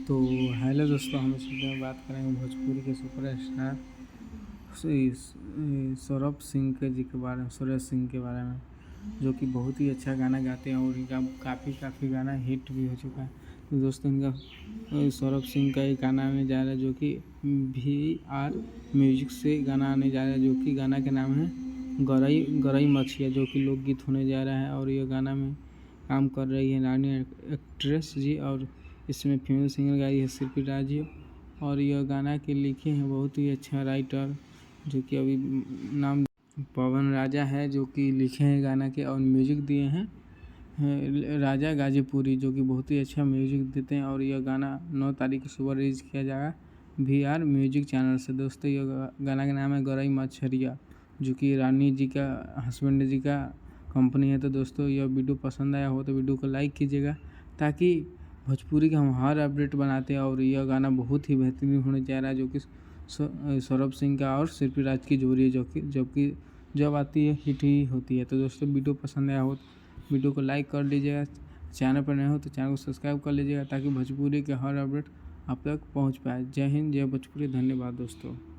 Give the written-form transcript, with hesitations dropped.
तो हेलो दोस्तों, हम इस वीडियो में बात करेंगे भोजपुरी के सुपरस्टार सौरभ सिंह के जी के बारे में, सूरज सिंह के बारे में, जो कि बहुत ही अच्छा गाना गाते हैं और इनका काफ़ी गाना हिट भी हो चुका है। तो दोस्तों, इनका सौरभ सिंह का एक गाना आने जा रहा है जो कि VR म्यूजिक से गाना आने जा रहा है, जो कि गाना के नाम है गरई गरई मछिया, जो कि लोकगीत होने जा रहा है। और ये गाना में काम कर रही है रानी एक्ट्रेस जी, और इसमें फीमेल सिंगर गाई है शिल्पी राज जी। और यह गाना के लिखे हैं बहुत ही अच्छा राइटर, जो कि अभी नाम पवन राजा है, जो कि लिखे हैं गाना के, और म्यूजिक दिए हैं राजा गाजीपुरी, जो कि बहुत ही अच्छा म्यूजिक देते हैं। और यह गाना 9 तारीख को सुबह रिलीज किया जाएगा VR म्यूजिक चैनल से। दोस्तों, यह गाना का नाम है गरई मछरिया, जो कि रानी जी का हस्बैंड जी का कंपनी है। तो दोस्तों, यह वीडियो पसंद आया हो तो वीडियो को लाइक कीजिएगा, ताकि भोजपुरी का हम हर अपडेट बनाते हैं। और यह गाना बहुत ही बेहतरीन होने जा रहा है, जो कि सौरभ सिंह का और शिल्पी राज की जोड़ी है, जबकि जब आती है हिट ही होती है। तो दोस्तों, वीडियो पसंद आया हो तो वीडियो को लाइक कर लीजिएगा, चैनल पर नए हो तो चैनल को सब्सक्राइब कर लीजिएगा, ताकि भोजपुरी के हर अपडेट आप तक पहुंच पाए। जय हिंद, जय भोजपुरी। धन्यवाद दोस्तों।